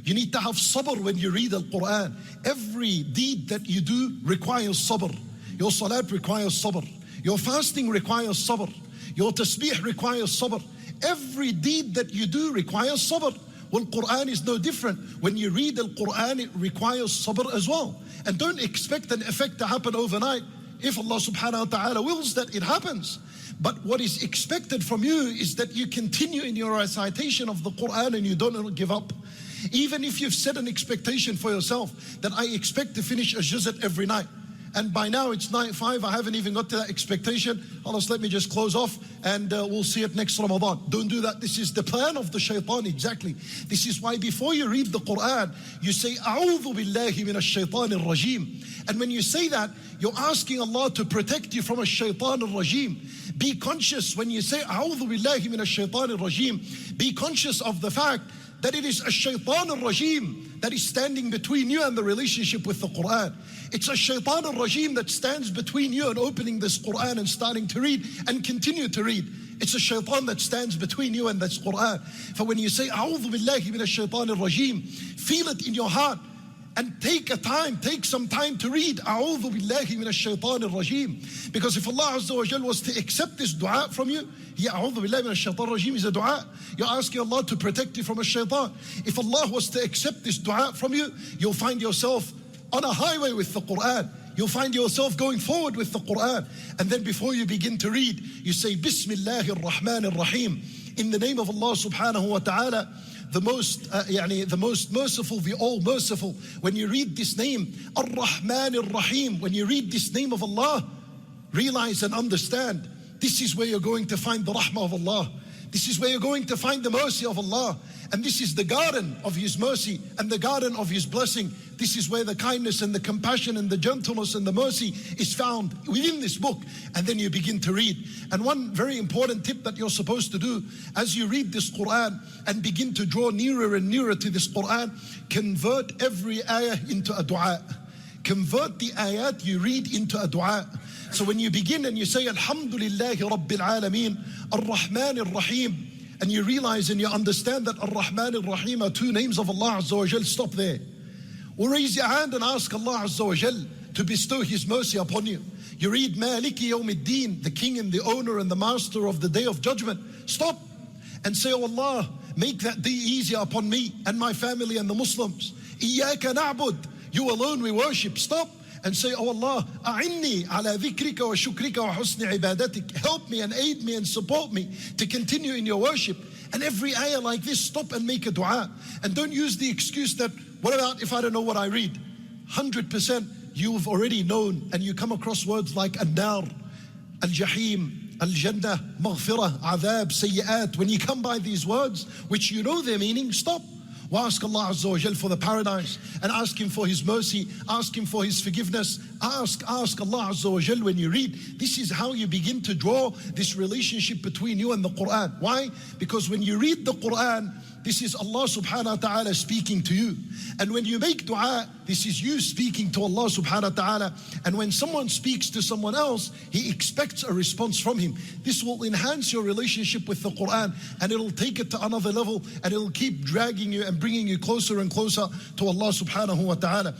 You need to have sabr when you read Al-Quran. Every deed that you do requires sabr. Your salat requires sabr. Your fasting requires sabr. Your tasbih requires sabr. Every deed that you do requires sabr. Well, Quran is no different. When you read Al-Quran, it requires sabr as well. And don't expect an effect to happen overnight. If Allah subhanahu wa ta'ala wills that, it happens. But what is expected from you is that you continue in your recitation of the Quran and you don't give up. Even if you've set an expectation for yourself that I expect to finish a juzat every night, and by now it's night 5, I haven't even got to that expectation. Allah, let me just close off and we'll see it next Ramadan. Don't do that. This is the plan of the shaitan exactly. This is why before you read the Quran, you say, A'udhu billahi minash shaitanir rajim. And when you say that, you're asking Allah to protect you from a shaitanir rajim. Be conscious when you say, A'udhu billahi minash shaitanir rajim. Be conscious of the fact that it is a shaitanir rajim that is standing between you and the relationship with the Quran. It's a shaitan al-rajim that stands between you and opening this Quran and starting to read and continue to read. It's a shaitan that stands between you and this Quran. For when you say, A'udhu billahi minash shaitan al-rajim, feel it in your heart and take some time to read A'udhu billahi minash shaitan al-rajim. Because if Allah Azza wa Jal was to accept this dua from you, A'udhu billahi minash shaitan al-rajim is a dua. You're asking Allah to protect you from a shaitan. If Allah was to accept this dua from you, you'll find yourself on a highway with the Quran. You'll find yourself going forward with the Quran. And then before you begin to read, you say, Bismillahir Rahmanir Rahim. In the name of Allah subhanahu wa ta'ala, the most merciful, the all merciful. When you read this name, Ar-Rahmanir Rahim, when you read this name of Allah, realize and understand, this is where you're going to find the rahmah of Allah. This is where you're going to find the mercy of Allah. And this is the garden of His mercy and the garden of His blessing. This is where the kindness and the compassion and the gentleness and the mercy is found within this book. And then you begin to read. And one very important tip that you're supposed to do as you read this Quran and begin to draw nearer and nearer to this Quran, convert every ayah into a dua. Convert the ayat you read into a dua. So when you begin and you say, Alhamdulillahi Rabbil Alameen, Ar-Rahman Ar-Rahim, and you realize and you understand that Ar-Rahman Ar-Rahim are two names of Allah Azza wa Jal, stop there. Or raise your hand and ask Allah Azza wa Jal to bestow His mercy upon you. You read Maliki Yawmiddin, the King and the Owner and the Master of the Day of Judgment. Stop and say, Oh Allah, make that day easier upon me and my family and the Muslims. Iyaka na'bud, you alone we worship. Stop and say, Oh Allah, a'inni ala dhikrika wa shukrika wa husni ibadatik. Help me and aid me and support me to continue in your worship. And every ayah like this, stop and make a dua. And don't use the excuse that, what about if I don't know what I read? 100% you've already known, and you come across words like an-nar, al-jahim, al-jannah, maghfirah, adhab, sayyi'at. When you come by these words, which you know their meaning, stop. Ask Allah Azza wa Jal for the paradise and ask Him for His mercy, ask Him for His forgiveness. Ask Allah Azza wa Jal when you read. This is how you begin to draw this relationship between you and the Quran. Why? Because when you read the Quran, this is Allah subhanahu wa ta'ala speaking to you. And when you make dua, this is you speaking to Allah subhanahu wa ta'ala. And when someone speaks to someone else, he expects a response from him. This will enhance your relationship with the Quran, and it'll take it to another level, and it'll keep dragging you and bringing you closer and closer to Allah subhanahu wa ta'ala.